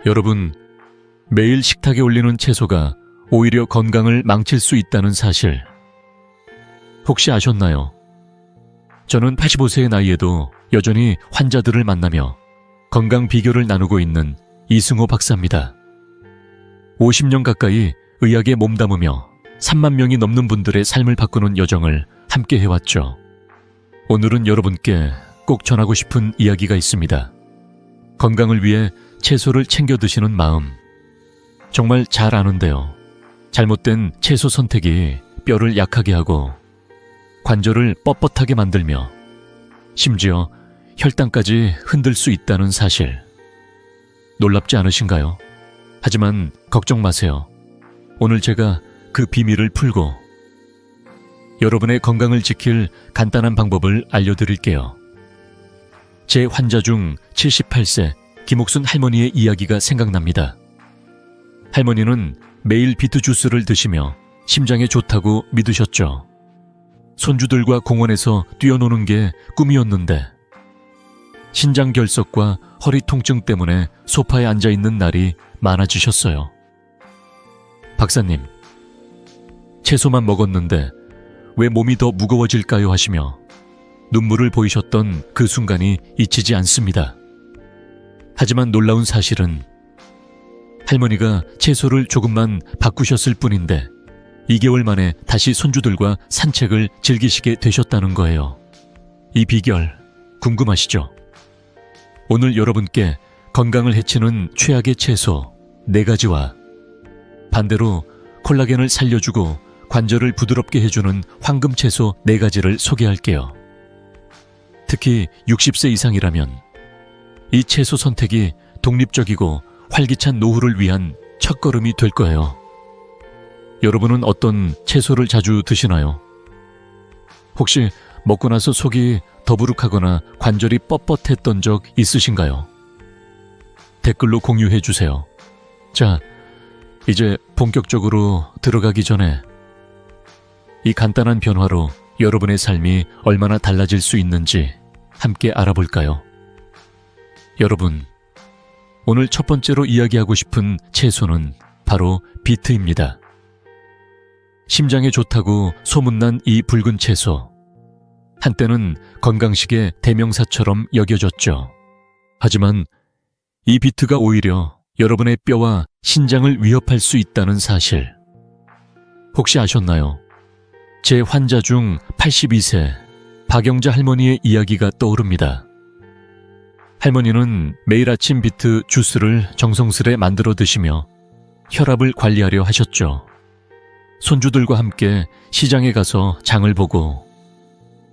여러분, 매일 식탁에 올리는 채소가 오히려 건강을 망칠 수 있다는 사실 혹시 아셨나요? 저는 85세의 나이에도 여전히 환자들을 만나며 건강 비결을 나누고 있는 이승호 박사입니다. 50년 가까이 의학에 몸담으며 3만 명이 넘는 분들의 삶을 바꾸는 여정을 함께 해왔죠. 오늘은 여러분께 꼭 전하고 싶은 이야기가 있습니다. 건강을 위해 채소를 챙겨 드시는 마음, 정말 잘 아는데요. 잘못된 채소 선택이 뼈를 약하게 하고 관절을 뻣뻣하게 만들며 심지어 혈당까지 흔들 수 있다는 사실. 놀랍지 않으신가요? 하지만 걱정 마세요. 오늘 제가 그 비밀을 풀고 여러분의 건강을 지킬 간단한 방법을 알려드릴게요. 제 환자 중 78세 김옥순 할머니의 이야기가 생각납니다. 할머니는 매일 비트 주스를 드시며 심장에 좋다고 믿으셨죠. 손주들과 공원에서 뛰어노는 게 꿈이었는데 신장결석과 허리 통증 때문에 소파에 앉아있는 날이 많아지셨어요. 박사님, 채소만 먹었는데 왜 몸이 더 무거워질까요? 하시며 눈물을 보이셨던 그 순간이 잊히지 않습니다. 하지만 놀라운 사실은 할머니가 채소를 조금만 바꾸셨을 뿐인데 2개월 만에 다시 손주들과 산책을 즐기시게 되셨다는 거예요. 이 비결 궁금하시죠? 오늘 여러분께 건강을 해치는 최악의 채소 4가지와 반대로 콜라겐을 살려주고 관절을 부드럽게 해주는 황금 채소 4가지를 소개할게요. 특히 60세 이상이라면 이 채소 선택이 독립적이고 활기찬 노후를 위한 첫걸음이 될 거예요. 여러분은 어떤 채소를 자주 드시나요? 혹시 먹고 나서 속이 더부룩하거나 관절이 뻣뻣했던 적 있으신가요? 댓글로 공유해 주세요. 자, 이제 본격적으로 들어가기 전에 이 간단한 변화로 여러분의 삶이 얼마나 달라질 수 있는지 함께 알아볼까요? 여러분, 오늘 첫 번째로 이야기하고 싶은 채소는 바로 비트입니다. 심장에 좋다고 소문난 이 붉은 채소. 한때는 건강식의 대명사처럼 여겨졌죠. 하지만 이 비트가 오히려 여러분의 뼈와 신장을 위협할 수 있다는 사실. 혹시 아셨나요? 제 환자 중 82세 박영자 할머니의 이야기가 떠오릅니다. 할머니는 매일 아침 비트 주스를 정성스레 만들어 드시며 혈압을 관리하려 하셨죠. 손주들과 함께 시장에 가서 장을 보고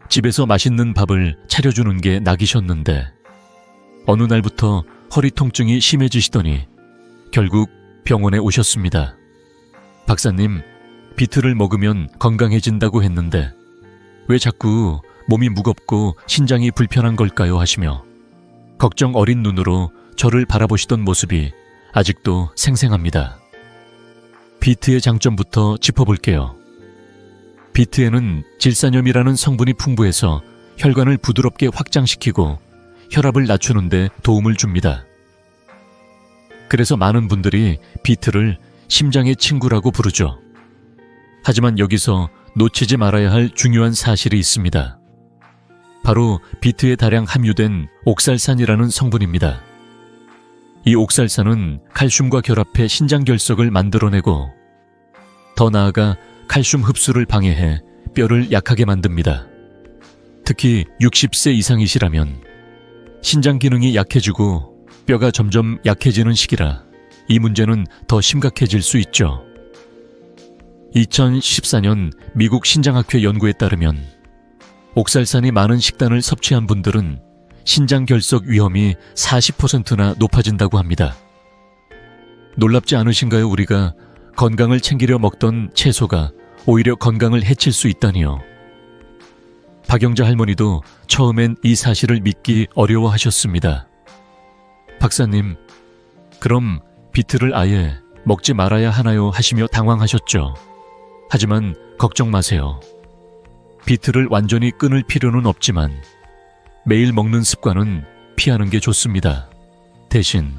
집에서 맛있는 밥을 차려주는 게 낙이셨는데 어느 날부터 허리 통증이 심해지시더니 결국 병원에 오셨습니다. 박사님, 비트를 먹으면 건강해진다고 했는데 왜 자꾸 몸이 무겁고 신장이 불편한 걸까요? 하시며 걱정 어린 눈으로 저를 바라보시던 모습이 아직도 생생합니다. 비트의 장점부터 짚어볼게요. 비트에는 질산염이라는 성분이 풍부해서 혈관을 부드럽게 확장시키고 혈압을 낮추는 데 도움을 줍니다. 그래서 많은 분들이 비트를 심장의 친구라고 부르죠. 하지만 여기서 놓치지 말아야 할 중요한 사실이 있습니다. 바로 비트에 다량 함유된 옥살산이라는 성분입니다. 이 옥살산은 칼슘과 결합해 신장결석을 만들어내고 더 나아가 칼슘 흡수를 방해해 뼈를 약하게 만듭니다. 특히 60세 이상이시라면 신장 기능이 약해지고 뼈가 점점 약해지는 시기라 이 문제는 더 심각해질 수 있죠. 2014년 미국 신장학회 연구에 따르면 옥살산이 많은 식단을 섭취한 분들은 신장결석 위험이 40%나 높아진다고 합니다. 놀랍지 않으신가요? 우리가 건강을 챙기려 먹던 채소가 오히려 건강을 해칠 수 있다니요. 박영자 할머니도 처음엔 이 사실을 믿기 어려워하셨습니다. 박사님, 그럼 비트를 아예 먹지 말아야 하나요? 하시며 당황하셨죠. 하지만 걱정 마세요. 비트를 완전히 끊을 필요는 없지만 매일 먹는 습관은 피하는 게 좋습니다. 대신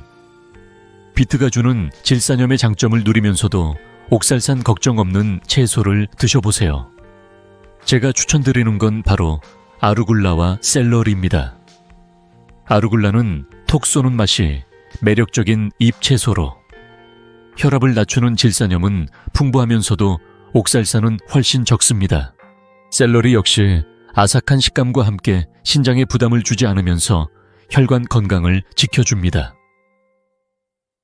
비트가 주는 질산염의 장점을 누리면서도 옥살산 걱정 없는 채소를 드셔보세요. 제가 추천드리는 건 바로 아루굴라와 샐러리입니다. 아루굴라는 톡 쏘는 맛이 매력적인 잎채소로, 혈압을 낮추는 질산염은 풍부하면서도 옥살산은 훨씬 적습니다. 샐러리 역시 아삭한 식감과 함께 신장에 부담을 주지 않으면서 혈관 건강을 지켜줍니다.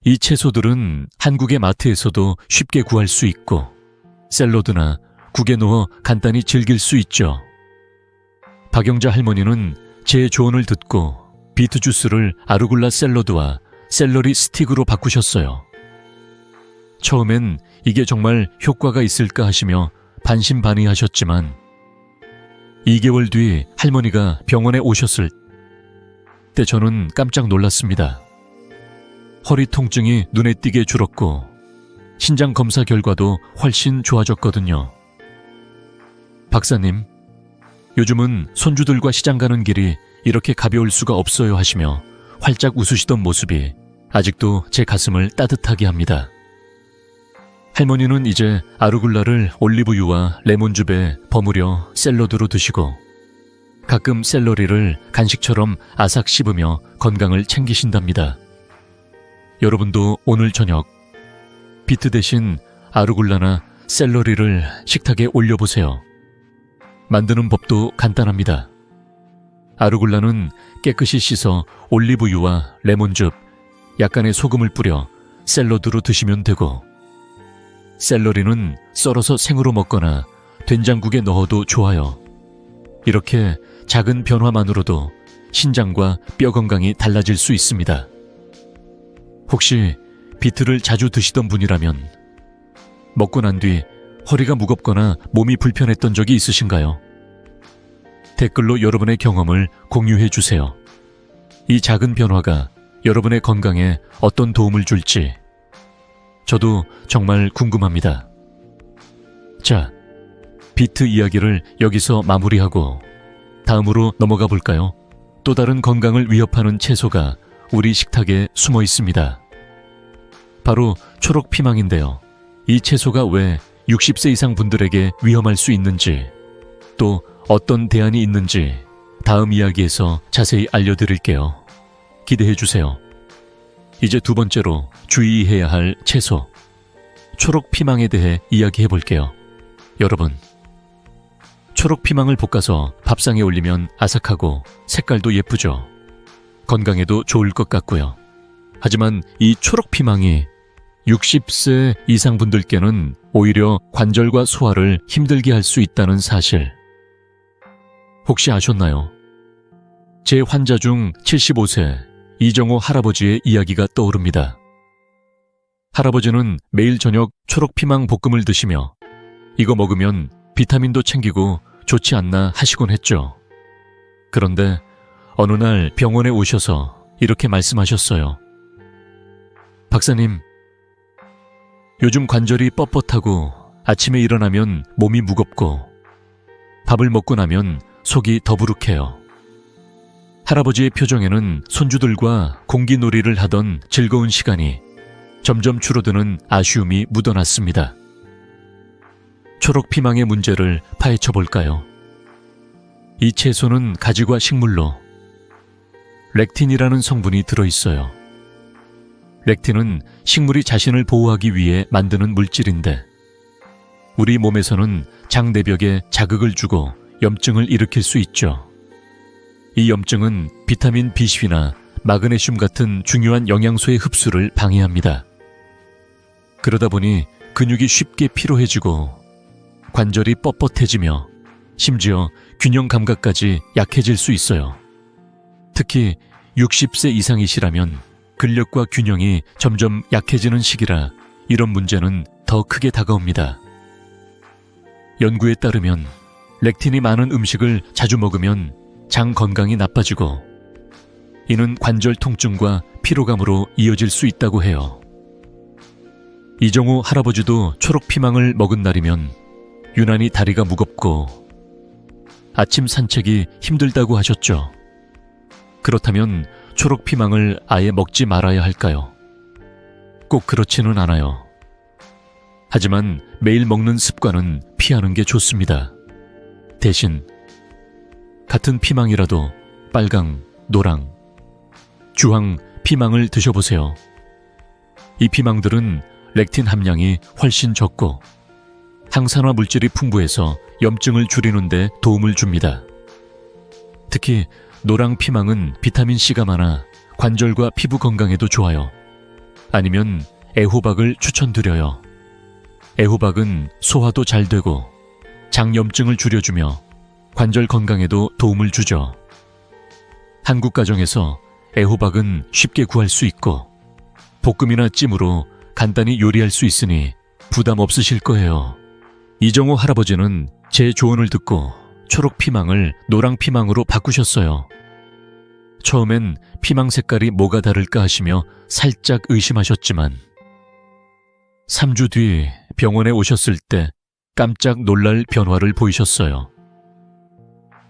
이 채소들은 한국의 마트에서도 쉽게 구할 수 있고 샐러드나 국에 넣어 간단히 즐길 수 있죠. 박영자 할머니는 제 조언을 듣고 비트 주스를 아루굴라 샐러드와 샐러리 스틱으로 바꾸셨어요. 처음엔 이게 정말 효과가 있을까 하시며 반신반의하셨지만 2개월 뒤 할머니가 병원에 오셨을 때 저는 깜짝 놀랐습니다. 허리 통증이 눈에 띄게 줄었고 신장 검사 결과도 훨씬 좋아졌거든요. 박사님, 요즘은 손주들과 시장 가는 길이 이렇게 가벼울 수가 없어요 하시며 활짝 웃으시던 모습이 아직도 제 가슴을 따뜻하게 합니다. 할머니는 이제 아루굴라를 올리브유와 레몬즙에 버무려 샐러드로 드시고 가끔 샐러리를 간식처럼 아삭 씹으며 건강을 챙기신답니다. 여러분도 오늘 저녁 비트 대신 아루굴라나 샐러리를 식탁에 올려보세요. 만드는 법도 간단합니다. 아루굴라는 깨끗이 씻어 올리브유와 레몬즙, 약간의 소금을 뿌려 샐러드로 드시면 되고 샐러리는 썰어서 생으로 먹거나 된장국에 넣어도 좋아요. 이렇게 작은 변화만으로도 신장과 뼈 건강이 달라질 수 있습니다. 혹시 비트를 자주 드시던 분이라면 먹고 난 뒤 허리가 무겁거나 몸이 불편했던 적이 있으신가요? 댓글로 여러분의 경험을 공유해 주세요. 이 작은 변화가 여러분의 건강에 어떤 도움을 줄지 저도 정말 궁금합니다. 자, 비트 이야기를 여기서 마무리하고 다음으로 넘어가 볼까요? 또 다른 건강을 위협하는 채소가 우리 식탁에 숨어 있습니다. 바로 초록피망인데요. 이 채소가 왜 60세 이상 분들에게 위험할 수 있는지, 또 어떤 대안이 있는지 다음 이야기에서 자세히 알려드릴게요. 기대해 주세요. 이제 두 번째로 주의해야 할 채소, 초록피망에 대해 이야기해 볼게요. 여러분, 초록피망을 볶아서 밥상에 올리면 아삭하고 색깔도 예쁘죠. 건강에도 좋을 것 같고요. 하지만 이 초록피망이 60세 이상 분들께는 오히려 관절과 소화를 힘들게 할 수 있다는 사실 혹시 아셨나요? 제 환자 중 75세 이정호 할아버지의 이야기가 떠오릅니다. 할아버지는 매일 저녁 초록피망 볶음을 드시며 이거 먹으면 비타민도 챙기고 좋지 않나 하시곤 했죠. 그런데 어느 날 병원에 오셔서 이렇게 말씀하셨어요. 박사님, 요즘 관절이 뻣뻣하고 아침에 일어나면 몸이 무겁고 밥을 먹고 나면 속이 더부룩해요. 할아버지의 표정에는 손주들과 공기놀이를 하던 즐거운 시간이 점점 줄어드는 아쉬움이 묻어났습니다. 초록피망의 문제를 파헤쳐 볼까요? 이 채소는 가지과 식물로 렉틴이라는 성분이 들어있어요. 렉틴은 식물이 자신을 보호하기 위해 만드는 물질인데 우리 몸에서는 장내벽에 자극을 주고 염증을 일으킬 수 있죠. 이 염증은 비타민 B12나 마그네슘 같은 중요한 영양소의 흡수를 방해합니다. 그러다 보니 근육이 쉽게 피로해지고 관절이 뻣뻣해지며 심지어 균형 감각까지 약해질 수 있어요. 특히 60세 이상이시라면 근력과 균형이 점점 약해지는 시기라 이런 문제는 더 크게 다가옵니다. 연구에 따르면 렉틴이 많은 음식을 자주 먹으면 장 건강이 나빠지고 이는 관절 통증과 피로감으로 이어질 수 있다고 해요. 이정호 할아버지도 초록피망을 먹은 날이면 유난히 다리가 무겁고 아침 산책이 힘들다고 하셨죠. 그렇다면 초록피망을 아예 먹지 말아야 할까요? 꼭 그렇지는 않아요. 하지만 매일 먹는 습관은 피하는 게 좋습니다. 대신 같은 피망이라도 빨강, 노랑, 주황 피망을 드셔보세요. 이 피망들은 렉틴 함량이 훨씬 적고 항산화 물질이 풍부해서 염증을 줄이는 데 도움을 줍니다. 특히 노랑 피망은 비타민C가 많아 관절과 피부 건강에도 좋아요. 아니면 애호박을 추천드려요. 애호박은 소화도 잘 되고 장염증을 줄여주며 관절 건강에도 도움을 주죠. 한국 가정에서 애호박은 쉽게 구할 수 있고 볶음이나 찜으로 간단히 요리할 수 있으니 부담 없으실 거예요. 이정호 할아버지는 제 조언을 듣고 초록 피망을 노랑 피망으로 바꾸셨어요. 처음엔 피망 색깔이 뭐가 다를까 하시며 살짝 의심하셨지만 3주 뒤 병원에 오셨을 때 깜짝 놀랄 변화를 보이셨어요.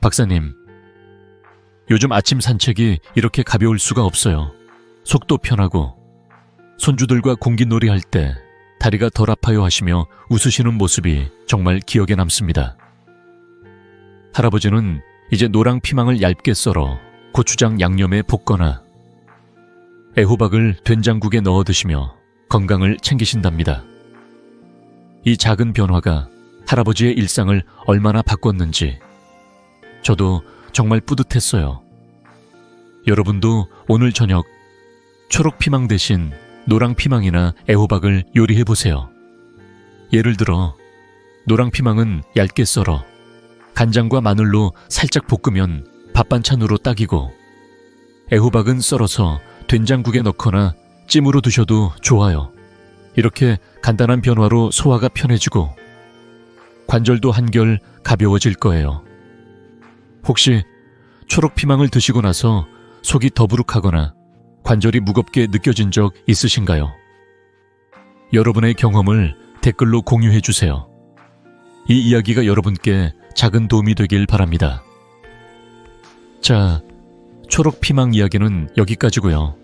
박사님, 요즘 아침 산책이 이렇게 가벼울 수가 없어요. 속도 편하고 손주들과 공기놀이 할 때 다리가 덜 아파요 하시며 웃으시는 모습이 정말 기억에 남습니다. 할아버지는 이제 노랑 피망을 얇게 썰어 고추장 양념에 볶거나 애호박을 된장국에 넣어 드시며 건강을 챙기신답니다. 이 작은 변화가 할아버지의 일상을 얼마나 바꿨는지 저도 정말 뿌듯했어요. 여러분도 오늘 저녁 초록 피망 대신 노랑 피망이나 애호박을 요리해보세요. 예를 들어 노랑 피망은 얇게 썰어 간장과 마늘로 살짝 볶으면 밥반찬으로 딱이고 애호박은 썰어서 된장국에 넣거나 찜으로 드셔도 좋아요. 이렇게 간단한 변화로 소화가 편해지고 관절도 한결 가벼워질 거예요. 혹시 초록 피망을 드시고 나서 속이 더부룩하거나 관절이 무겁게 느껴진 적 있으신가요? 여러분의 경험을 댓글로 공유해 주세요. 이 이야기가 여러분께 작은 도움이 되길 바랍니다. 자, 초록 피망 이야기는 여기까지고요.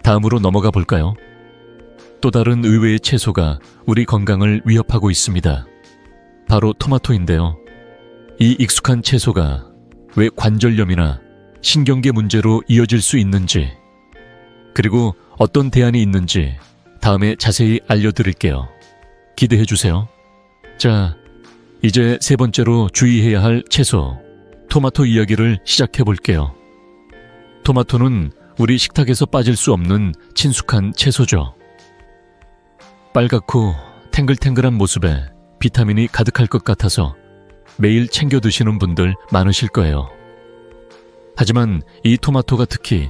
다음으로 넘어가 볼까요? 또 다른 의외의 채소가 우리 건강을 위협하고 있습니다. 바로 토마토인데요. 이 익숙한 채소가 왜 관절염이나 신경계 문제로 이어질 수 있는지, 그리고 어떤 대안이 있는지 다음에 자세히 알려드릴게요. 기대해 주세요. 자, 이제 세 번째로 주의해야 할 채소, 토마토 이야기를 시작해 볼게요. 토마토는 우리 식탁에서 빠질 수 없는 친숙한 채소죠. 빨갛고 탱글탱글한 모습에 비타민이 가득할 것 같아서 매일 챙겨 드시는 분들 많으실 거예요. 하지만 이 토마토가 특히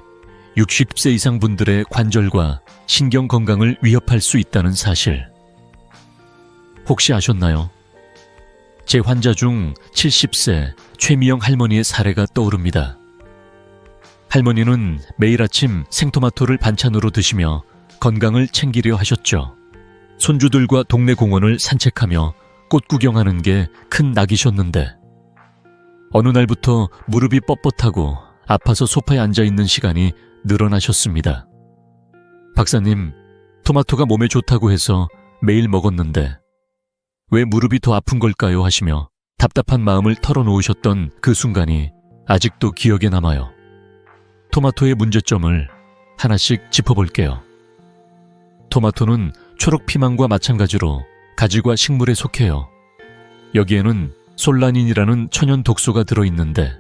60세 이상 분들의 관절과 신경 건강을 위협할 수 있다는 사실 혹시 아셨나요? 제 환자 중 70세 최미영 할머니의 사례가 떠오릅니다. 할머니는 매일 아침 생토마토를 반찬으로 드시며 건강을 챙기려 하셨죠. 손주들과 동네 공원을 산책하며 꽃 구경하는 게 큰 낙이셨는데 어느 날부터 무릎이 뻣뻣하고 아파서 소파에 앉아있는 시간이 늘어나셨습니다. 박사님, 토마토가 몸에 좋다고 해서 매일 먹었는데 왜 무릎이 더 아픈 걸까요? 하시며 답답한 마음을 털어놓으셨던 그 순간이 아직도 기억에 남아요. 토마토의 문제점을 하나씩 짚어볼게요. 토마토는 초록 피망과 마찬가지로 가지과 식물에 속해요. 여기에는 솔라닌이라는 천연 독소가 들어있는데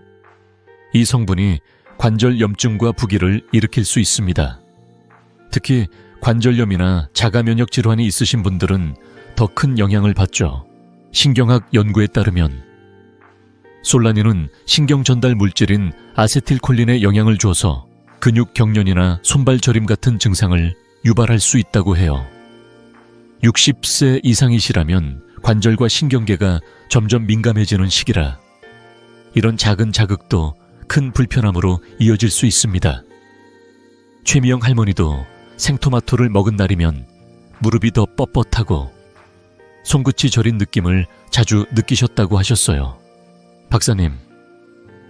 이 성분이 관절 염증과 부기를 일으킬 수 있습니다. 특히 관절염이나 자가 면역 질환이 있으신 분들은 더 큰 영향을 받죠. 신경학 연구에 따르면 솔라닌은 신경 전달 물질인 아세틸콜린에 영향을 줘서 근육 경련이나 손발 저림 같은 증상을 유발할 수 있다고 해요. 60세 이상이시라면 관절과 신경계가 점점 민감해지는 시기라 이런 작은 자극도 큰 불편함으로 이어질 수 있습니다. 최미영 할머니도 생토마토를 먹은 날이면 무릎이 더 뻣뻣하고 손끝이 저린 느낌을 자주 느끼셨다고 하셨어요. 박사님,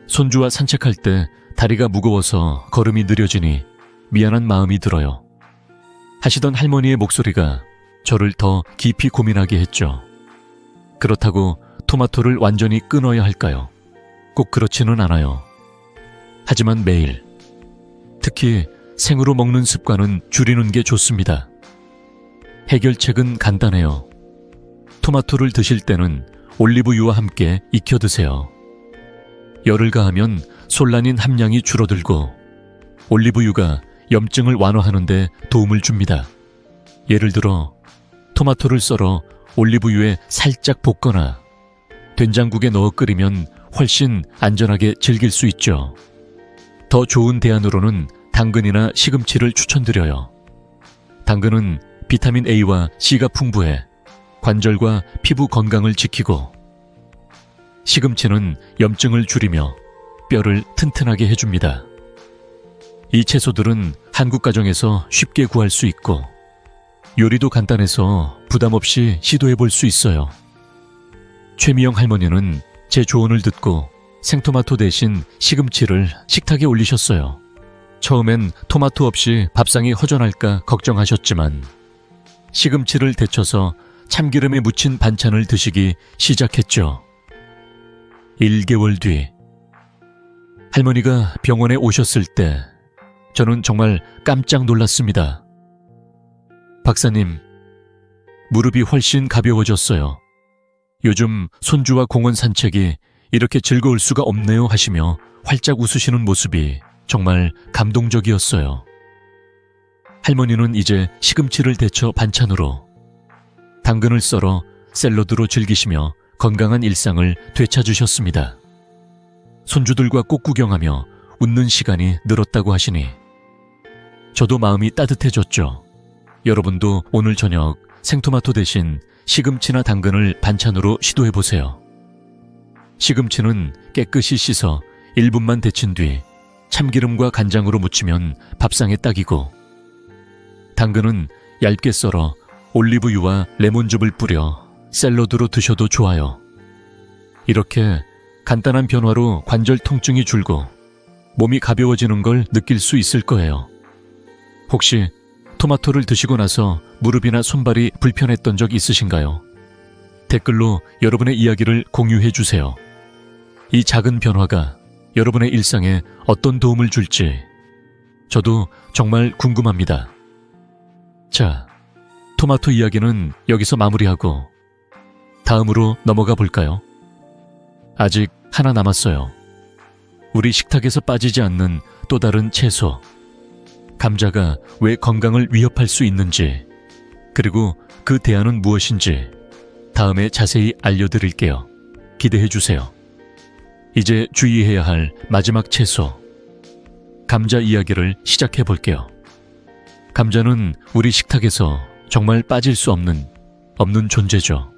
손주와 산책할 때 다리가 무거워서 걸음이 느려지니 미안한 마음이 들어요. 하시던 할머니의 목소리가 저를 더 깊이 고민하게 했죠. 그렇다고 토마토를 완전히 끊어야 할까요? 꼭 그렇지는 않아요. 하지만 매일, 특히 생으로 먹는 습관은 줄이는 게 좋습니다. 해결책은 간단해요. 토마토를 드실 때는 올리브유와 함께 익혀 드세요. 열을 가하면 솔라닌 함량이 줄어들고 올리브유가 염증을 완화하는 데 도움을 줍니다. 예를 들어 토마토를 썰어 올리브유에 살짝 볶거나 된장국에 넣어 끓이면 훨씬 안전하게 즐길 수 있죠. 더 좋은 대안으로는 당근이나 시금치를 추천드려요. 당근은 비타민 A와 C가 풍부해 관절과 피부 건강을 지키고, 시금치는 염증을 줄이며 뼈를 튼튼하게 해줍니다. 이 채소들은 한국 가정에서 쉽게 구할 수 있고 요리도 간단해서 부담 없이 시도해 볼 수 있어요. 최미영 할머니는 제 조언을 듣고 생토마토 대신 시금치를 식탁에 올리셨어요. 처음엔 토마토 없이 밥상이 허전할까 걱정하셨지만 시금치를 데쳐서 참기름에 묻힌 반찬을 드시기 시작했죠. 1개월 뒤, 할머니가 병원에 오셨을 때 저는 정말 깜짝 놀랐습니다. 박사님, 무릎이 훨씬 가벼워졌어요. 요즘 손주와 공원 산책이 이렇게 즐거울 수가 없네요 하시며 활짝 웃으시는 모습이 정말 감동적이었어요. 할머니는 이제 시금치를 데쳐 반찬으로, 당근을 썰어 샐러드로 즐기시며 건강한 일상을 되찾으셨습니다. 손주들과 꽃 구경하며 웃는 시간이 늘었다고 하시니 저도 마음이 따뜻해졌죠. 여러분도 오늘 저녁 생토마토 대신 시금치나 당근을 반찬으로 시도해보세요. 시금치는 깨끗이 씻어 1분만 데친 뒤 참기름과 간장으로 무치면 밥상에 딱이고, 당근은 얇게 썰어 올리브유와 레몬즙을 뿌려 샐러드로 드셔도 좋아요. 이렇게 간단한 변화로 관절 통증이 줄고 몸이 가벼워지는 걸 느낄 수 있을 거예요. 혹시 토마토를 드시고 나서 무릎이나 손발이 불편했던 적 있으신가요? 댓글로 여러분의 이야기를 공유해 주세요. 이 작은 변화가 여러분의 일상에 어떤 도움을 줄지 저도 정말 궁금합니다. 자, 토마토 이야기는 여기서 마무리하고 다음으로 넘어가 볼까요? 아직 하나 남았어요. 우리 식탁에서 빠지지 않는 또 다른 채소. 감자가 왜 건강을 위협할 수 있는지, 그리고 그 대안은 무엇인지 다음에 자세히 알려드릴게요. 기대해 주세요. 이제 주의해야 할 마지막 채소, 감자 이야기를 시작해 볼게요. 감자는 우리 식탁에서 정말 빠질 수 없는 존재죠.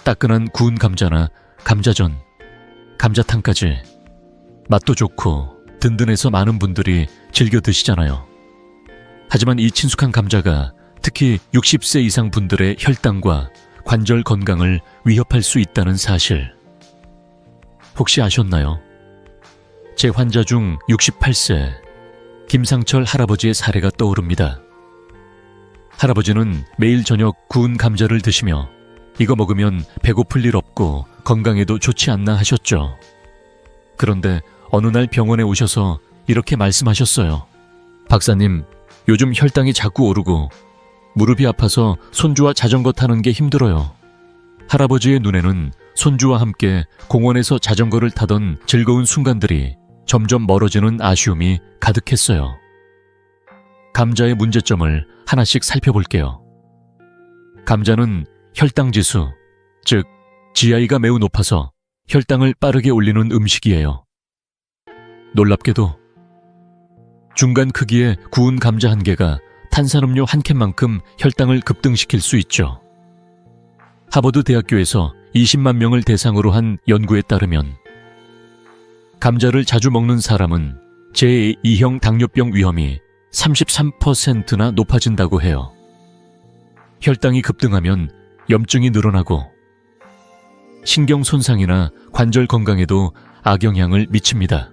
따끈한 구운 감자나 감자전, 감자탕까지 맛도 좋고 든든해서 많은 분들이 즐겨 드시잖아요. 하지만 이 친숙한 감자가 특히 60세 이상 분들의 혈당과 관절 건강을 위협할 수 있다는 사실 혹시 아셨나요? 제 환자 중 68세 김상철 할아버지의 사례가 떠오릅니다. 할아버지는 매일 저녁 구운 감자를 드시며 이거 먹으면 배고플 일 없고 건강에도 좋지 않나 하셨죠. 그런데 어느 날 병원에 오셔서 이렇게 말씀하셨어요. 박사님, 요즘 혈당이 자꾸 오르고 무릎이 아파서 손주와 자전거 타는 게 힘들어요. 할아버지의 눈에는 손주와 함께 공원에서 자전거를 타던 즐거운 순간들이 점점 멀어지는 아쉬움이 가득했어요. 감자의 문제점을 하나씩 살펴볼게요. 감자는 혈당지수, 즉 GI가 매우 높아서 혈당을 빠르게 올리는 음식이에요. 놀랍게도 중간 크기의 구운 감자 한 개가 탄산음료 한 캔만큼 혈당을 급등시킬 수 있죠. 하버드 대학교에서 20만 명을 대상으로 한 연구에 따르면 감자를 자주 먹는 사람은 제2형 당뇨병 위험이 33%나 높아진다고 해요. 혈당이 급등하면 염증이 늘어나고 신경 손상이나 관절 건강에도 악영향을 미칩니다.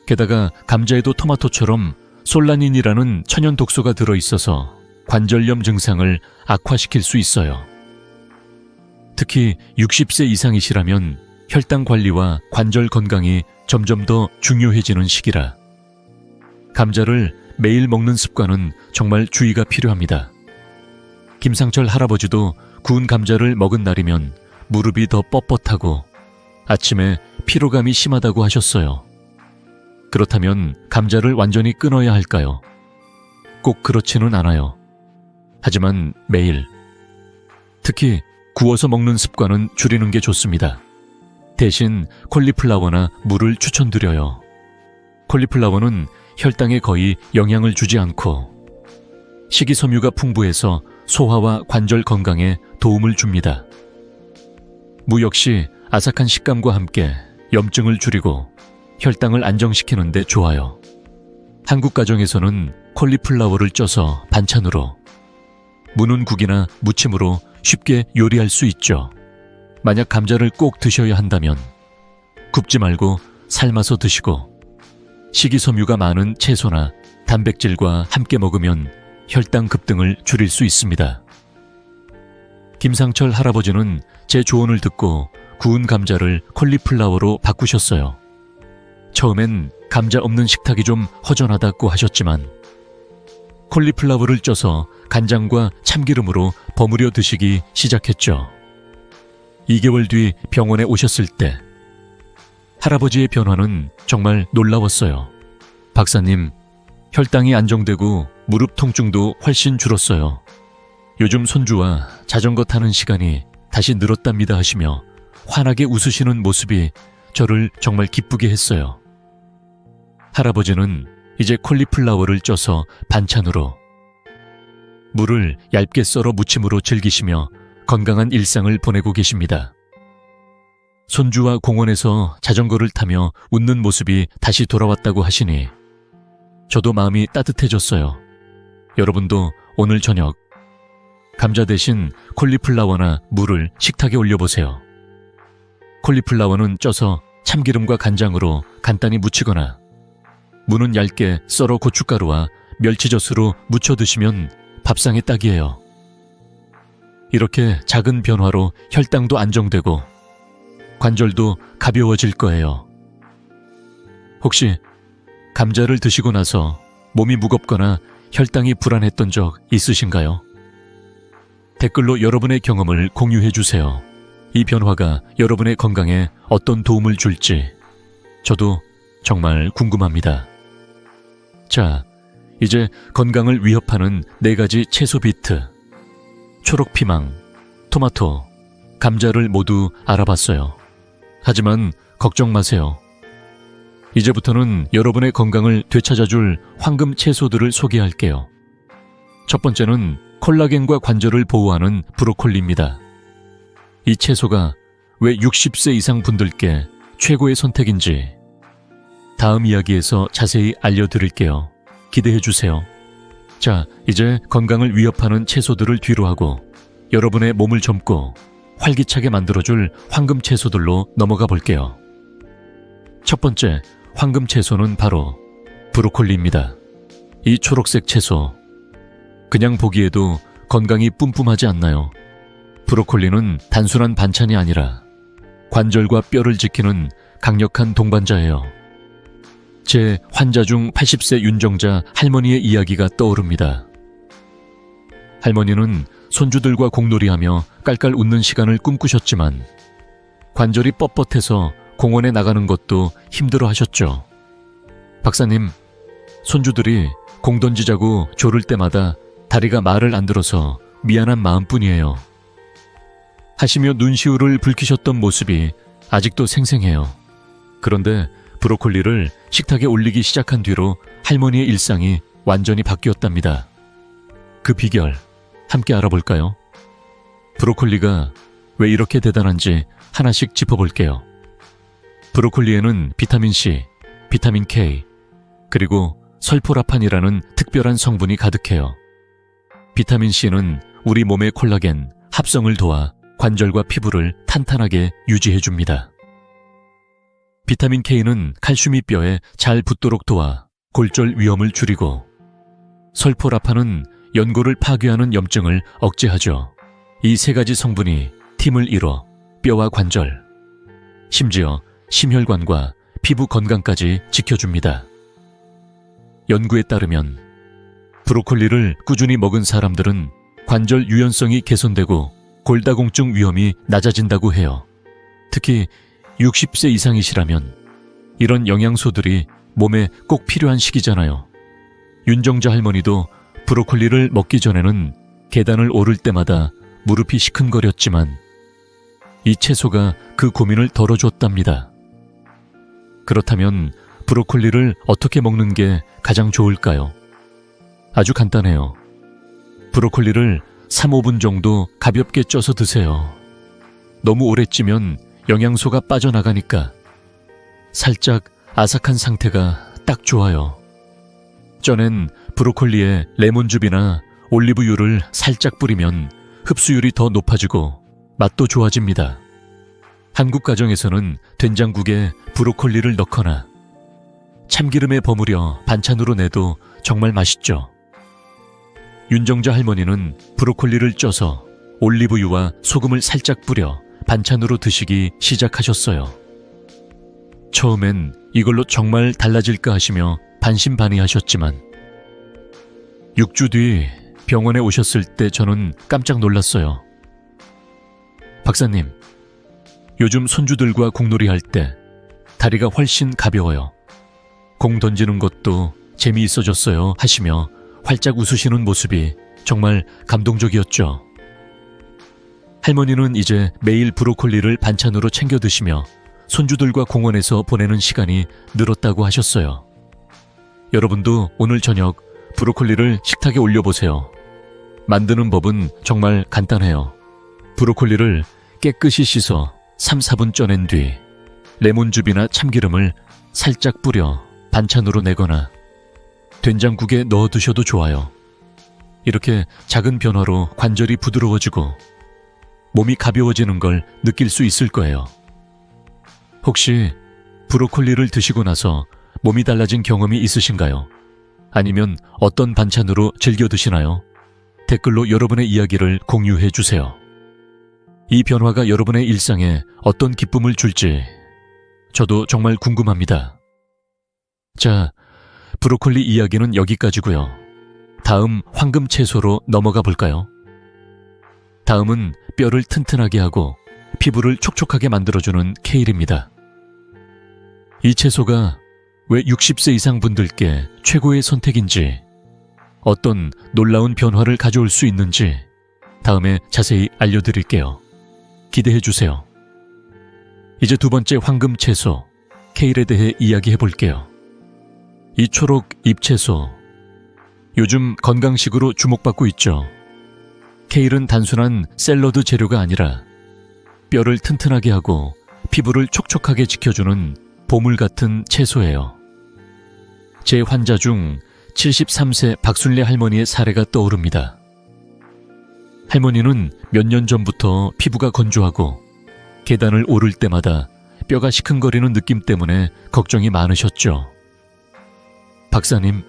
게다가 감자에도 토마토처럼 솔라닌이라는 천연 독소가 들어있어서 관절염 증상을 악화시킬 수 있어요. 특히 60세 이상이시라면 혈당 관리와 관절 건강이 점점 더 중요해지는 시기라 감자를 매일 먹는 습관은 정말 주의가 필요합니다. 김상철 할아버지도 구운 감자를 먹은 날이면 무릎이 더 뻣뻣하고 아침에 피로감이 심하다고 하셨어요. 그렇다면 감자를 완전히 끊어야 할까요? 꼭 그렇지는 않아요. 하지만 매일, 특히 구워서 먹는 습관은 줄이는 게 좋습니다. 대신 콜리플라워나 물을 추천드려요. 콜리플라워는 혈당에 거의 영향을 주지 않고 식이섬유가 풍부해서 소화와 관절 건강에 도움을 줍니다. 무 역시 아삭한 식감과 함께 염증을 줄이고 혈당을 안정시키는 데 좋아요. 한국 가정에서는 콜리플라워를 쪄서 반찬으로, 무는 국이나 무침으로 쉽게 요리할 수 있죠. 만약 감자를 꼭 드셔야 한다면 굽지 말고 삶아서 드시고 식이섬유가 많은 채소나 단백질과 함께 먹으면 혈당 급등을 줄일 수 있습니다. 김상철 할아버지는 제 조언을 듣고 구운 감자를 콜리플라워로 바꾸셨어요. 처음엔 감자 없는 식탁이 좀 허전하다고 하셨지만 콜리플라워를 쪄서 간장과 참기름으로 버무려 드시기 시작했죠. 2개월 뒤 병원에 오셨을 때 할아버지의 변화는 정말 놀라웠어요. 박사님, 혈당이 안정되고 무릎 통증도 훨씬 줄었어요. 요즘 손주와 자전거 타는 시간이 다시 늘었답니다 하시며 환하게 웃으시는 모습이 저를 정말 기쁘게 했어요. 할아버지는 이제 콜리플라워를 쪄서 반찬으로, 물을 얇게 썰어 무침으로 즐기시며 건강한 일상을 보내고 계십니다. 손주와 공원에서 자전거를 타며 웃는 모습이 다시 돌아왔다고 하시니 저도 마음이 따뜻해졌어요. 여러분도 오늘 저녁 감자 대신 콜리플라워나 물을 식탁에 올려보세요. 콜리플라워는 쪄서 참기름과 간장으로 간단히 무치거나 무는 얇게 썰어 고춧가루와 멸치젓으로 무쳐 드시면 밥상에 딱이에요. 이렇게 작은 변화로 혈당도 안정되고 관절도 가벼워질 거예요. 혹시 감자를 드시고 나서 몸이 무겁거나 혈당이 불안했던 적 있으신가요? 댓글로 여러분의 경험을 공유해 주세요. 이 변화가 여러분의 건강에 어떤 도움을 줄지 저도 정말 궁금합니다. 자, 이제 건강을 위협하는 4가지 채소 비트, 초록피망, 토마토, 감자를 모두 알아봤어요. 하지만 걱정 마세요. 이제부터는 여러분의 건강을 되찾아줄 황금 채소들을 소개할게요. 첫 번째는 콜라겐과 관절을 보호하는 브로콜리입니다. 이 채소가 왜 60세 이상 분들께 최고의 선택인지 다음 이야기에서 자세히 알려드릴게요. 기대해주세요. 자, 이제 건강을 위협하는 채소들을 뒤로 하고 여러분의 몸을 젊고 활기차게 만들어줄 황금 채소들로 넘어가 볼게요. 첫 번째 황금 채소는 바로 브로콜리입니다. 이 초록색 채소, 그냥 보기에도 건강이 뿜뿜하지 않나요? 브로콜리는 단순한 반찬이 아니라 관절과 뼈를 지키는 강력한 동반자예요. 제 환자 중 80세 윤정자 할머니의 이야기가 떠오릅니다. 할머니는 손주들과 공놀이하며 깔깔 웃는 시간을 꿈꾸셨지만 관절이 뻣뻣해서 공원에 나가는 것도 힘들어 하셨죠. 박사님, 손주들이 공 던지자고 조를 때마다 다리가 말을 안 들어서 미안한 마음뿐이에요. 하시며 눈시울을 붉히셨던 모습이 아직도 생생해요. 그런데 브로콜리를 식탁에 올리기 시작한 뒤로 할머니의 일상이 완전히 바뀌었답니다. 그 비결 함께 알아볼까요? 브로콜리가 왜 이렇게 대단한지 하나씩 짚어볼게요. 브로콜리에는 비타민C, 비타민 K, 그리고 설포라판이라는 특별한 성분이 가득해요. 비타민C는 우리 몸의 콜라겐 합성을 도와 관절과 피부를 탄탄하게 유지해줍니다. 비타민 K는 칼슘이 뼈에 잘 붙도록 도와 골절 위험을 줄이고, 설포라파는 연골을 파괴하는 염증을 억제하죠. 이 세 가지 성분이 팀을 이뤄 뼈와 관절, 심지어 심혈관과 피부 건강까지 지켜줍니다. 연구에 따르면 브로콜리를 꾸준히 먹은 사람들은 관절 유연성이 개선되고 골다공증 위험이 낮아진다고 해요. 특히 60세 이상이시라면 이런 영양소들이 몸에 꼭 필요한 시기잖아요. 윤정자 할머니도 브로콜리를 먹기 전에는 계단을 오를 때마다 무릎이 시큰거렸지만 이 채소가 그 고민을 덜어줬답니다. 그렇다면 브로콜리를 어떻게 먹는 게 가장 좋을까요? 아주 간단해요. 브로콜리를 3, 5분 정도 가볍게 쪄서 드세요. 너무 오래 찌면 영양소가 빠져나가니까 살짝 아삭한 상태가 딱 좋아요. 쪄낸 브로콜리에 레몬즙이나 올리브유를 살짝 뿌리면 흡수율이 더 높아지고 맛도 좋아집니다. 한국 가정에서는 된장국에 브로콜리를 넣거나 참기름에 버무려 반찬으로 내도 정말 맛있죠. 윤정자 할머니는 브로콜리를 쪄서 올리브유와 소금을 살짝 뿌려 반찬으로 드시기 시작하셨어요. 처음엔 이걸로 정말 달라질까 하시며 반신반의하셨지만 6주 뒤 병원에 오셨을 때 저는 깜짝 놀랐어요. 박사님, 요즘 손주들과 공놀이 할 때 다리가 훨씬 가벼워요. 공 던지는 것도 재미있어졌어요 하시며 활짝 웃으시는 모습이 정말 감동적이었죠. 할머니는 이제 매일 브로콜리를 반찬으로 챙겨 드시며 손주들과 공원에서 보내는 시간이 늘었다고 하셨어요. 여러분도 오늘 저녁 브로콜리를 식탁에 올려보세요. 만드는 법은 정말 간단해요. 브로콜리를 깨끗이 씻어 3, 4분 쪄낸 뒤 레몬즙이나 참기름을 살짝 뿌려 반찬으로 내거나 된장국에 넣어 두셔도 좋아요. 이렇게 작은 변화로 관절이 부드러워지고 몸이 가벼워지는 걸 느낄 수 있을 거예요. 혹시 브로콜리를 드시고 나서 몸이 달라진 경험이 있으신가요? 아니면 어떤 반찬으로 즐겨 드시나요? 댓글로 여러분의 이야기를 공유해 주세요. 이 변화가 여러분의 일상에 어떤 기쁨을 줄지 저도 정말 궁금합니다. 자, 브로콜리 이야기는 여기까지고요. 다음 황금 채소로 넘어가 볼까요? 다음은 뼈를 튼튼하게 하고 피부를 촉촉하게 만들어주는 케일입니다. 이 채소가 왜 60세 이상 분들께 최고의 선택인지, 어떤 놀라운 변화를 가져올 수 있는지 다음에 자세히 알려드릴게요. 기대해 주세요. 이제 두 번째 황금 채소, 케일에 대해 이야기해 볼게요. 이 초록 잎채소, 요즘 건강식으로 주목받고 있죠. 케일은 단순한 샐러드 재료가 아니라 뼈를 튼튼하게 하고 피부를 촉촉하게 지켜주는 보물 같은 채소예요. 제 환자 중 73세 박순례 할머니의 사례가 떠오릅니다. 할머니는 몇 년 전부터 피부가 건조하고 계단을 오를 때마다 뼈가 시큰거리는 느낌 때문에 걱정이 많으셨죠. 박사님,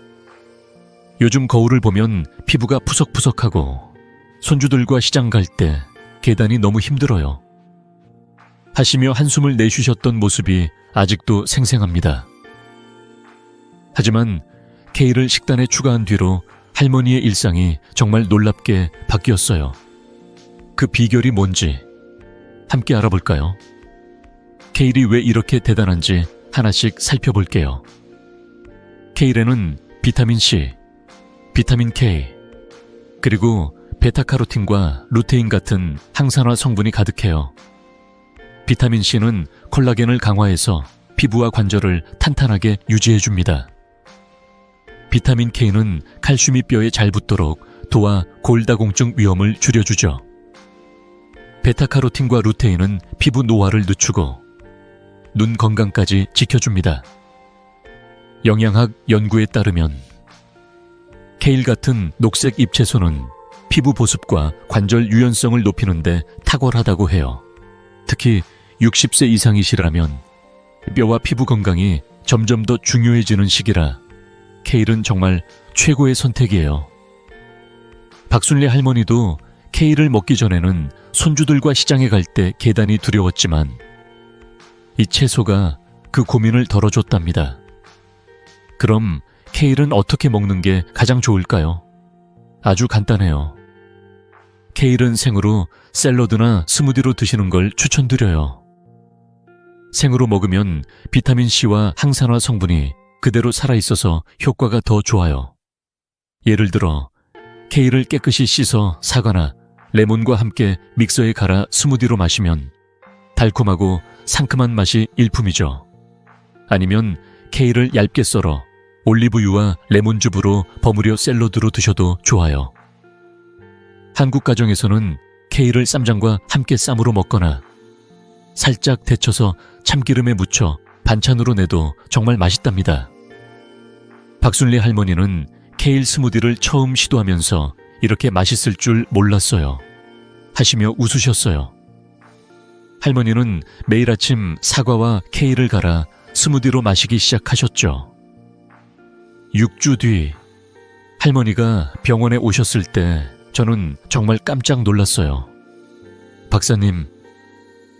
요즘 거울을 보면 피부가 푸석푸석하고 손주들과 시장 갈 때 계단이 너무 힘들어요. 하시며 한숨을 내쉬셨던 모습이 아직도 생생합니다. 하지만 케일을 식단에 추가한 뒤로 할머니의 일상이 정말 놀랍게 바뀌었어요. 그 비결이 뭔지 함께 알아볼까요? 케일이 왜 이렇게 대단한지 하나씩 살펴볼게요. 케일에는 비타민 C, 비타민 K, 그리고 베타카로틴과 루테인 같은 항산화 성분이 가득해요. 비타민 C는 콜라겐을 강화해서 피부와 관절을 탄탄하게 유지해줍니다. 비타민 K는 칼슘이 뼈에 잘 붙도록 도와 골다공증 위험을 줄여주죠. 베타카로틴과 루테인은 피부 노화를 늦추고 눈 건강까지 지켜줍니다. 영양학 연구에 따르면 케일 같은 녹색 잎채소는 피부 보습과 관절 유연성을 높이는 데 탁월하다고 해요. 특히 60세 이상이시라면 뼈와 피부 건강이 점점 더 중요해지는 시기라 케일은 정말 최고의 선택이에요. 박순례 할머니도 케일을 먹기 전에는 손주들과 시장에 갈 때 계단이 두려웠지만 이 채소가 그 고민을 덜어줬답니다. 그럼 케일은 어떻게 먹는 게 가장 좋을까요? 아주 간단해요. 케일은 생으로 샐러드나 스무디로 드시는 걸 추천드려요. 생으로 먹으면 비타민C와 항산화 성분이 그대로 살아있어서 효과가 더 좋아요. 예를 들어 케일을 깨끗이 씻어 사과나 레몬과 함께 믹서에 갈아 스무디로 마시면 달콤하고 상큼한 맛이 일품이죠. 아니면 케일을 얇게 썰어 올리브유와 레몬즙으로 버무려 샐러드로 드셔도 좋아요. 한국 가정에서는 케일을 쌈장과 함께 쌈으로 먹거나 살짝 데쳐서 참기름에 묻혀 반찬으로 내도 정말 맛있답니다. 박순례 할머니는 케일 스무디를 처음 시도하면서 이렇게 맛있을 줄 몰랐어요. 하시며 웃으셨어요. 할머니는 매일 아침 사과와 케일을 갈아 스무디로 마시기 시작하셨죠. 6주 뒤 할머니가 병원에 오셨을 때 저는 정말 깜짝 놀랐어요. 박사님,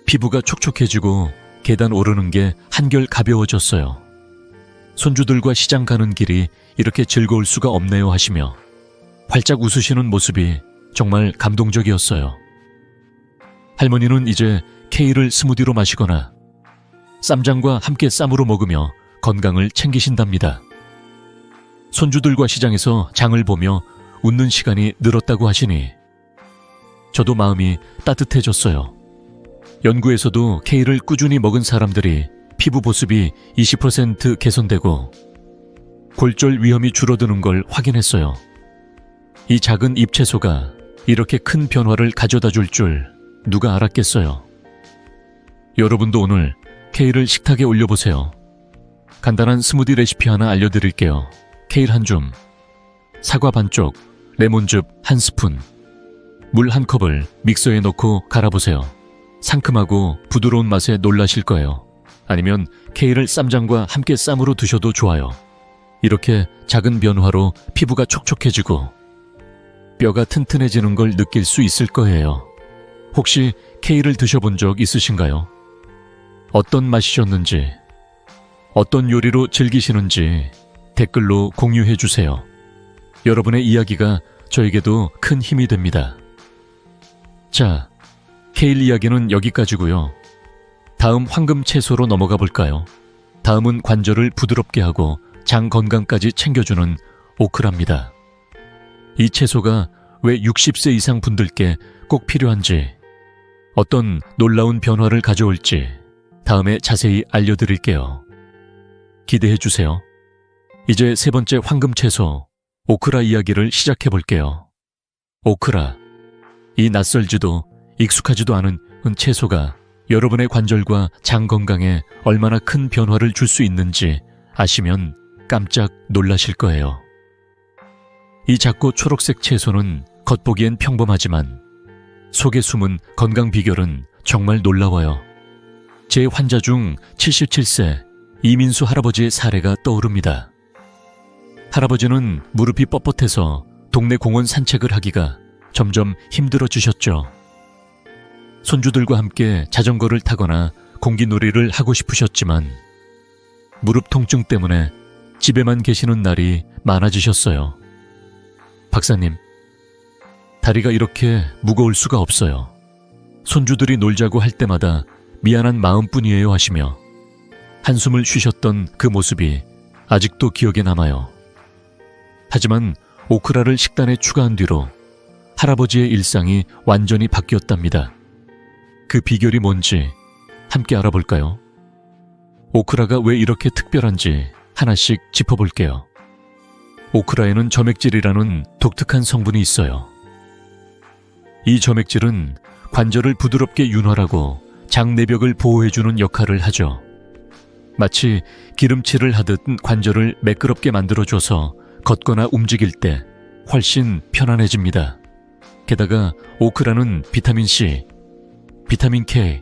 피부가 촉촉해지고 계단 오르는 게 한결 가벼워졌어요. 손주들과 시장 가는 길이 이렇게 즐거울 수가 없네요 하시며 활짝 웃으시는 모습이 정말 감동적이었어요. 할머니는 이제 케일을 스무디로 마시거나 쌈장과 함께 쌈으로 먹으며 건강을 챙기신답니다. 손주들과 시장에서 장을 보며 웃는 시간이 늘었다고 하시니 저도 마음이 따뜻해졌어요. 연구에서도 케일을 꾸준히 먹은 사람들이 피부 보습이 20% 개선되고 골절 위험이 줄어드는 걸 확인했어요. 이 작은 잎채소가 이렇게 큰 변화를 가져다 줄 줄 누가 알았겠어요. 여러분도 오늘 케일을 식탁에 올려보세요. 간단한 스무디 레시피 하나 알려드릴게요. 케일 한 줌, 사과 반쪽, 레몬즙 한 스푼, 물 한 컵을 믹서에 넣고 갈아보세요. 상큼하고 부드러운 맛에 놀라실 거예요. 아니면 케일을 쌈장과 함께 쌈으로 드셔도 좋아요. 이렇게 작은 변화로 피부가 촉촉해지고 뼈가 튼튼해지는 걸 느낄 수 있을 거예요. 혹시 케일을 드셔본 적 있으신가요? 어떤 맛이셨는지, 어떤 요리로 즐기시는지 댓글로 공유해 주세요. 여러분의 이야기가 저에게도 큰 힘이 됩니다. 자, 케일 이야기는 여기까지고요. 다음 황금 채소로 넘어가 볼까요? 다음은 관절을 부드럽게 하고 장 건강까지 챙겨주는 오크라입니다. 이 채소가 왜 60세 이상 분들께 꼭 필요한지, 어떤 놀라운 변화를 가져올지 다음에 자세히 알려드릴게요. 기대해 주세요. 이제 세 번째 황금 채소, 오크라 이야기를 시작해 볼게요. 오크라. 이 낯설지도 익숙하지도 않은 채소가 여러분의 관절과 장 건강에 얼마나 큰 변화를 줄 수 있는지 아시면 깜짝 놀라실 거예요. 이 작고 초록색 채소는 겉보기엔 평범하지만 속에 숨은 건강 비결은 정말 놀라워요. 제 환자 중 77세 이민수 할아버지의 사례가 떠오릅니다. 할아버지는 무릎이 뻣뻣해서 동네 공원 산책을 하기가 점점 힘들어지셨죠. 손주들과 함께 자전거를 타거나 공기놀이를 하고 싶으셨지만 무릎 통증 때문에 집에만 계시는 날이 많아지셨어요. 박사님, 다리가 이렇게 무거울 수가 없어요. 손주들이 놀자고 할 때마다 미안한 마음뿐이에요 하시며 한숨을 쉬셨던 그 모습이 아직도 기억에 남아요. 하지만 오크라를 식단에 추가한 뒤로 할아버지의 일상이 완전히 바뀌었답니다. 그 비결이 뭔지 함께 알아볼까요? 오크라가 왜 이렇게 특별한지 하나씩 짚어볼게요. 오크라에는 점액질이라는 독특한 성분이 있어요. 이 점액질은 관절을 부드럽게 윤활하고 장 내벽을 보호해주는 역할을 하죠. 마치 기름칠을 하듯 관절을 매끄럽게 만들어줘서 걷거나 움직일 때 훨씬 편안해집니다. 게다가 오크라는 비타민C, 비타민 K,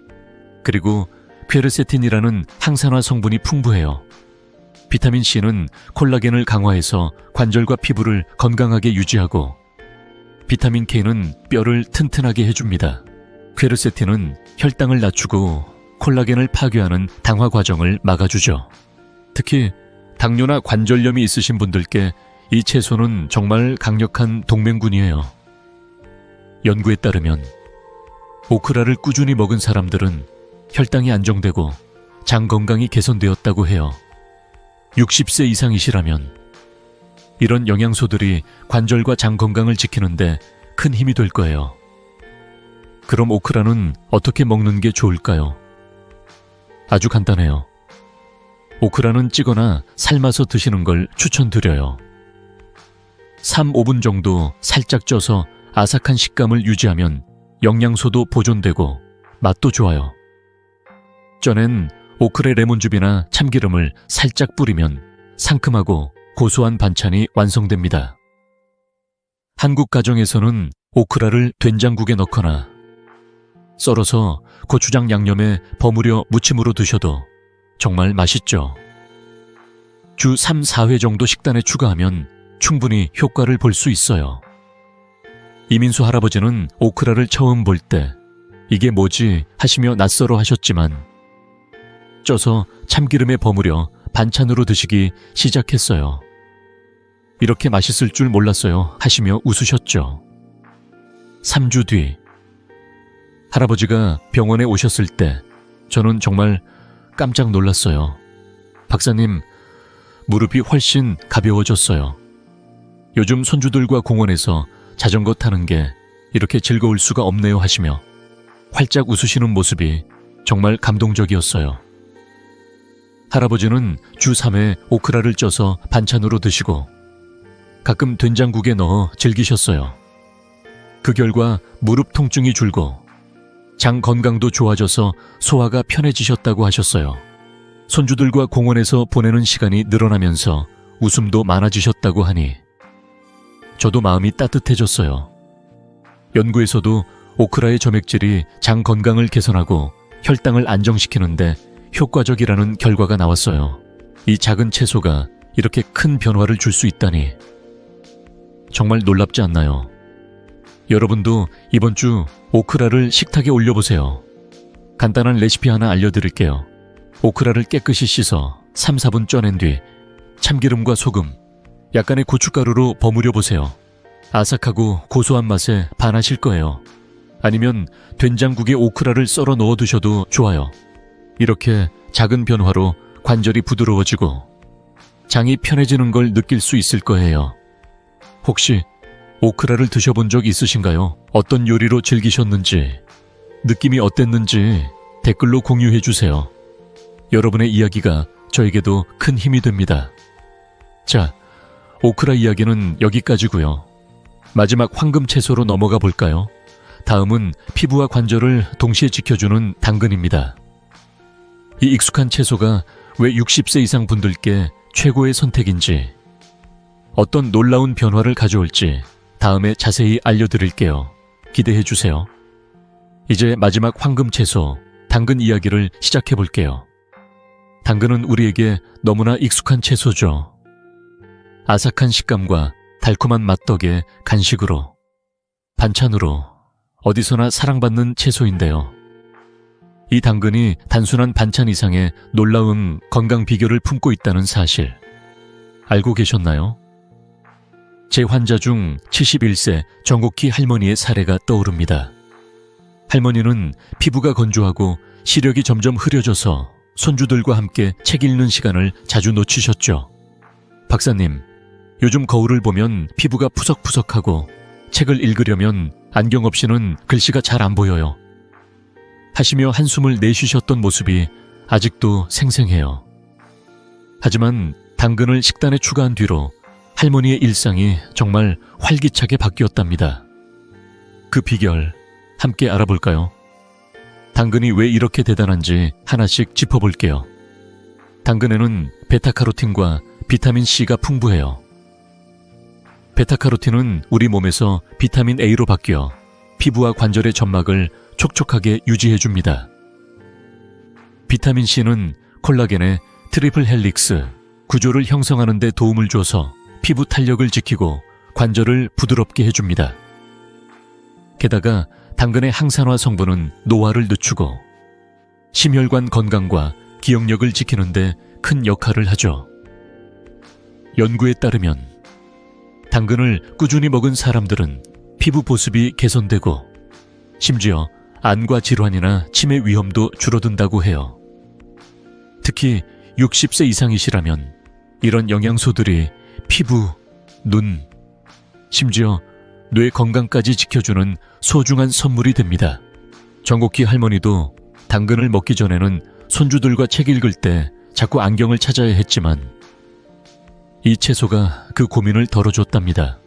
그리고 퀘르세틴이라는 항산화 성분이 풍부해요. 비타민 C는 콜라겐을 강화해서 관절과 피부를 건강하게 유지하고, 비타민 K는 뼈를 튼튼하게 해줍니다. 퀘르세틴은 혈당을 낮추고 콜라겐을 파괴하는 당화 과정을 막아주죠. 특히 당뇨나 관절염이 있으신 분들께 이 채소는 정말 강력한 동맹군이에요. 연구에 따르면 오크라를 꾸준히 먹은 사람들은 혈당이 안정되고 장 건강이 개선되었다고 해요. 60세 이상이시라면 이런 영양소들이 관절과 장 건강을 지키는데 큰 힘이 될 거예요. 그럼 오크라는 어떻게 먹는 게 좋을까요? 아주 간단해요. 오크라는 찌거나 삶아서 드시는 걸 추천드려요. 3, 5분 정도 살짝 쪄서 아삭한 식감을 유지하면 영양소도 보존되고 맛도 좋아요. 쪄낸 오크레 레몬즙이나 참기름을 살짝 뿌리면 상큼하고 고소한 반찬이 완성됩니다. 한국 가정에서는 오크라를 된장국에 넣거나 썰어서 고추장 양념에 버무려 무침으로 드셔도 정말 맛있죠. 주 3, 4회 정도 식단에 추가하면 충분히 효과를 볼 수 있어요. 이민수 할아버지는 오크라를 처음 볼 때 이게 뭐지 하시며 낯설어 하셨지만 쪄서 참기름에 버무려 반찬으로 드시기 시작했어요. 이렇게 맛있을 줄 몰랐어요 하시며 웃으셨죠. 3주 뒤 할아버지가 병원에 오셨을 때 저는 정말 깜짝 놀랐어요. 박사님, 무릎이 훨씬 가벼워졌어요. 요즘 손주들과 공원에서 자전거 타는 게 이렇게 즐거울 수가 없네요 하시며 활짝 웃으시는 모습이 정말 감동적이었어요. 할아버지는 주 3회 오크라를 쪄서 반찬으로 드시고 가끔 된장국에 넣어 즐기셨어요. 그 결과 무릎 통증이 줄고 장 건강도 좋아져서 소화가 편해지셨다고 하셨어요. 손주들과 공원에서 보내는 시간이 늘어나면서 웃음도 많아지셨다고 하니 저도 마음이 따뜻해졌어요. 연구에서도 오크라의 점액질이 장 건강을 개선하고 혈당을 안정시키는데 효과적이라는 결과가 나왔어요. 이 작은 채소가 이렇게 큰 변화를 줄 수 있다니 정말 놀랍지 않나요? 여러분도 이번 주 오크라를 식탁에 올려보세요. 간단한 레시피 하나 알려드릴게요. 오크라를 깨끗이 씻어 3, 4분 쪄낸 뒤 참기름과 소금, 약간의 고춧가루로 버무려 보세요. 아삭하고 고소한 맛에 반하실 거예요. 아니면 된장국에 오크라를 썰어 넣어 두셔도 좋아요. 이렇게 작은 변화로 관절이 부드러워지고 장이 편해지는 걸 느낄 수 있을 거예요. 혹시 오크라를 드셔본 적 있으신가요? 어떤 요리로 즐기셨는지, 느낌이 어땠는지 댓글로 공유해 주세요. 여러분의 이야기가 저에게도 큰 힘이 됩니다. 자, 오크라 이야기는 여기까지고요. 마지막 황금 채소로 넘어가 볼까요? 다음은 피부와 관절을 동시에 지켜주는 당근입니다. 이 익숙한 채소가 왜 60세 이상 분들께 최고의 선택인지, 어떤 놀라운 변화를 가져올지 다음에 자세히 알려드릴게요. 기대해 주세요. 이제 마지막 황금 채소, 당근 이야기를 시작해 볼게요. 당근은 우리에게 너무나 익숙한 채소죠. 아삭한 식감과 달콤한 맛 덕에 간식으로, 반찬으로 어디서나 사랑받는 채소인데요. 이 당근이 단순한 반찬 이상의 놀라운 건강 비결을 품고 있다는 사실 알고 계셨나요? 제 환자 중 71세 정옥희 할머니의 사례가 떠오릅니다. 할머니는 피부가 건조하고 시력이 점점 흐려져서 손주들과 함께 책 읽는 시간을 자주 놓치셨죠. 박사님, 요즘 거울을 보면 피부가 푸석푸석하고 책을 읽으려면 안경 없이는 글씨가 잘 안 보여요. 하시며 한숨을 내쉬셨던 모습이 아직도 생생해요. 하지만 당근을 식단에 추가한 뒤로 할머니의 일상이 정말 활기차게 바뀌었답니다. 그 비결 함께 알아볼까요? 당근이 왜 이렇게 대단한지 하나씩 짚어볼게요. 당근에는 베타카로틴과 비타민 C가 풍부해요. 베타카로틴은 우리 몸에서 비타민 A로 바뀌어 피부와 관절의 점막을 촉촉하게 유지해줍니다. 비타민 C는 콜라겐의 트리플 헬릭스, 구조를 형성하는 데 도움을 줘서 피부 탄력을 지키고 관절을 부드럽게 해줍니다. 게다가 당근의 항산화 성분은 노화를 늦추고 심혈관 건강과 기억력을 지키는 데 큰 역할을 하죠. 연구에 따르면 당근을 꾸준히 먹은 사람들은 피부 보습이 개선되고 심지어 안과 질환이나 치매 위험도 줄어든다고 해요. 특히 60세 이상이시라면 이런 영양소들이 피부, 눈, 심지어 뇌 건강까지 지켜주는 소중한 선물이 됩니다. 정곡희 할머니도 당근을 먹기 전에는 손주들과 책 읽을 때 자꾸 안경을 찾아야 했지만 이 채소가 그 고민을 덜어줬답니다.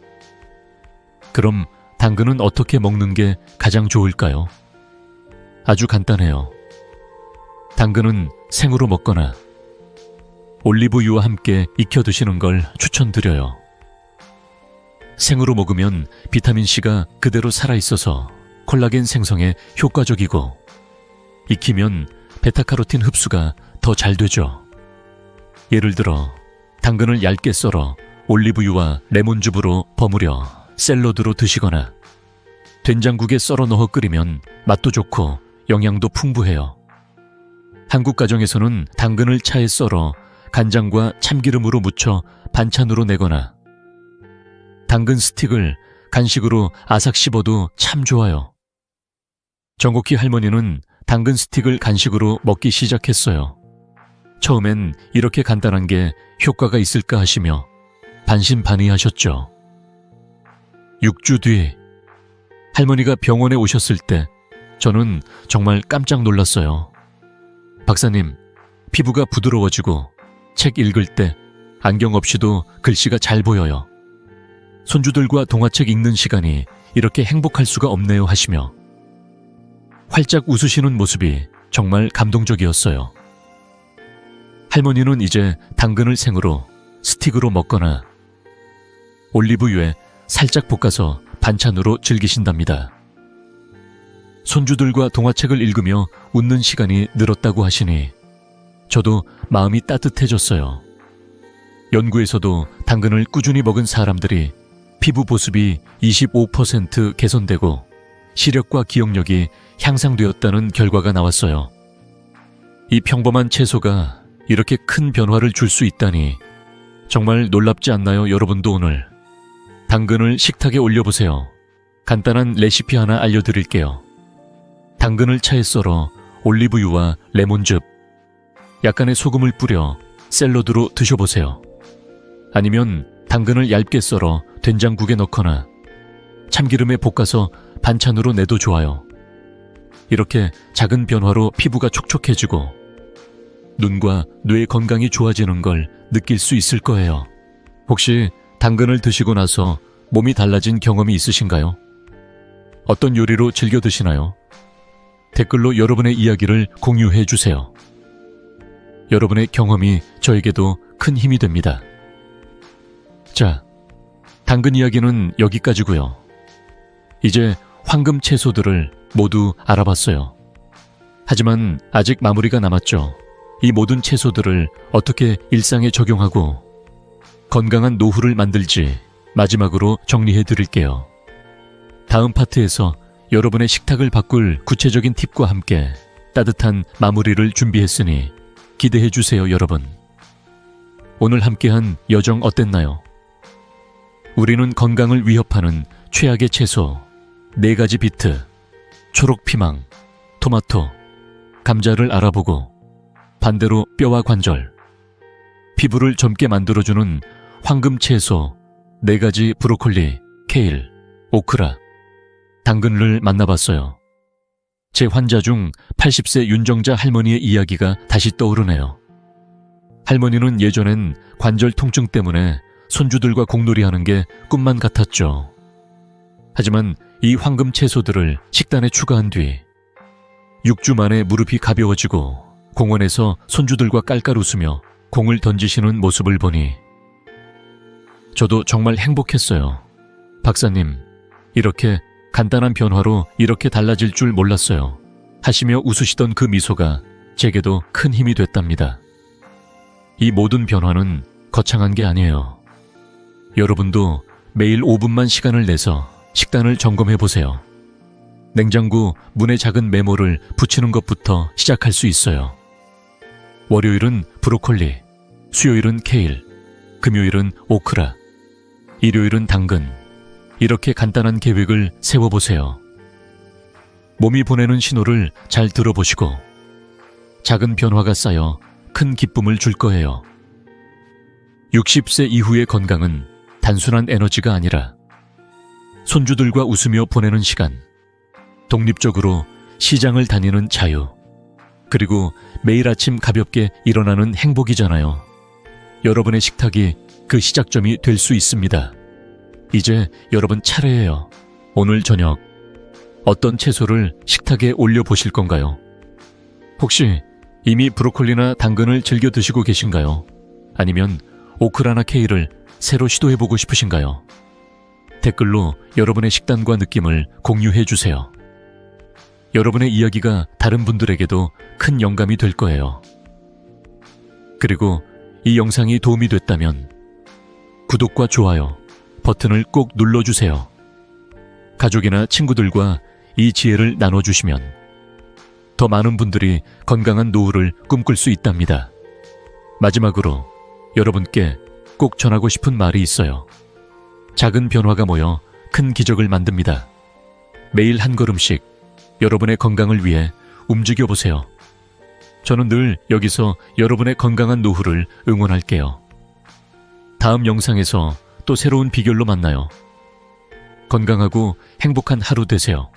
그럼 당근은 어떻게 먹는 게 가장 좋을까요? 아주 간단해요. 당근은 생으로 먹거나 올리브유와 함께 익혀 드시는 걸 추천드려요. 생으로 먹으면 비타민C가 그대로 살아있어서 콜라겐 생성에 효과적이고 익히면 베타카로틴 흡수가 더 잘 되죠. 예를 들어 당근을 얇게 썰어 올리브유와 레몬즙으로 버무려 샐러드로 드시거나 된장국에 썰어 넣어 끓이면 맛도 좋고 영양도 풍부해요. 한국 가정에서는 당근을 차에 썰어 간장과 참기름으로 무쳐 반찬으로 내거나 당근 스틱을 간식으로 아삭 씹어도 참 좋아요. 정곡희 할머니는 당근 스틱을 간식으로 먹기 시작했어요. 처음엔 이렇게 간단한 게 효과가 있을까 하시며 반신반의하셨죠. 6주 뒤 할머니가 병원에 오셨을 때 저는 정말 깜짝 놀랐어요. 박사님, 피부가 부드러워지고 책 읽을 때 안경 없이도 글씨가 잘 보여요. 손주들과 동화책 읽는 시간이 이렇게 행복할 수가 없네요 하시며 활짝 웃으시는 모습이 정말 감동적이었어요. 할머니는 이제 당근을 생으로 스틱으로 먹거나 올리브유에 살짝 볶아서 반찬으로 즐기신답니다. 손주들과 동화책을 읽으며 웃는 시간이 늘었다고 하시니 저도 마음이 따뜻해졌어요. 연구에서도 당근을 꾸준히 먹은 사람들이 피부 보습이 25% 개선되고 시력과 기억력이 향상되었다는 결과가 나왔어요. 이 평범한 채소가 이렇게 큰 변화를 줄 수 있다니 정말 놀랍지 않나요? 여러분도 오늘 당근을 식탁에 올려보세요. 간단한 레시피 하나 알려드릴게요. 당근을 차에 썰어 올리브유와 레몬즙, 약간의 소금을 뿌려 샐러드로 드셔보세요. 아니면 당근을 얇게 썰어 된장국에 넣거나 참기름에 볶아서 반찬으로 내도 좋아요. 이렇게 작은 변화로 피부가 촉촉해지고 눈과 뇌 건강이 좋아지는 걸 느낄 수 있을 거예요. 혹시 당근을 드시고 나서 몸이 달라진 경험이 있으신가요? 어떤 요리로 즐겨 드시나요? 댓글로 여러분의 이야기를 공유해 주세요. 여러분의 경험이 저에게도 큰 힘이 됩니다. 자, 당근 이야기는 여기까지고요. 이제 황금 채소들을 모두 알아봤어요. 하지만 아직 마무리가 남았죠. 이 모든 채소들을 어떻게 일상에 적용하고 건강한 노후를 만들지 마지막으로 정리해 드릴게요. 다음 파트에서 여러분의 식탁을 바꿀 구체적인 팁과 함께 따뜻한 마무리를 준비했으니 기대해 주세요, 여러분. 오늘 함께한 여정 어땠나요? 우리는 건강을 위협하는 최악의 채소 4가지 비트, 초록피망, 토마토, 감자를 알아보고 반대로 뼈와 관절, 피부를 젊게 만들어주는 황금 채소 4가지 브로콜리, 케일, 오크라, 당근을 만나봤어요. 제 환자 중 80세 윤정자 할머니의 이야기가 다시 떠오르네요. 할머니는 예전엔 관절 통증 때문에 손주들과 공놀이하는 게 꿈만 같았죠. 하지만 이 황금 채소들을 식단에 추가한 뒤 6주 만에 무릎이 가벼워지고 공원에서 손주들과 깔깔 웃으며 공을 던지시는 모습을 보니 저도 정말 행복했어요. 박사님, 이렇게 간단한 변화로 이렇게 달라질 줄 몰랐어요. 하시며 웃으시던 그 미소가 제게도 큰 힘이 됐답니다. 이 모든 변화는 거창한 게 아니에요. 여러분도 매일 5분만 시간을 내서 식단을 점검해 보세요. 냉장고 문에 작은 메모를 붙이는 것부터 시작할 수 있어요. 월요일은 브로콜리, 수요일은 케일, 금요일은 오크라, 일요일은 당근. 이렇게 간단한 계획을 세워보세요. 몸이 보내는 신호를 잘 들어보시고 작은 변화가 쌓여 큰 기쁨을 줄 거예요. 60세 이후의 건강은 단순한 에너지가 아니라 손주들과 웃으며 보내는 시간, 독립적으로 시장을 다니는 자유, 그리고 매일 아침 가볍게 일어나는 행복이잖아요. 여러분의 식탁이 그 시작점이 될 수 있습니다. 이제 여러분 차례예요. 오늘 저녁 어떤 채소를 식탁에 올려보실 건가요? 혹시 이미 브로콜리나 당근을 즐겨 드시고 계신가요? 아니면 오크라나 케일을 새로 시도해보고 싶으신가요? 댓글로 여러분의 식단과 느낌을 공유해 주세요. 여러분의 이야기가 다른 분들에게도 큰 영감이 될 거예요. 그리고 이 영상이 도움이 됐다면 구독과 좋아요 버튼을 꼭 눌러주세요. 가족이나 친구들과 이 지혜를 나눠주시면 더 많은 분들이 건강한 노후를 꿈꿀 수 있답니다. 마지막으로 여러분께 꼭 전하고 싶은 말이 있어요. 작은 변화가 모여 큰 기적을 만듭니다. 매일 한 걸음씩 여러분의 건강을 위해 움직여보세요. 저는 늘 여기서 여러분의 건강한 노후를 응원할게요. 다음 영상에서 또 새로운 비결로 만나요. 건강하고 행복한 하루 되세요.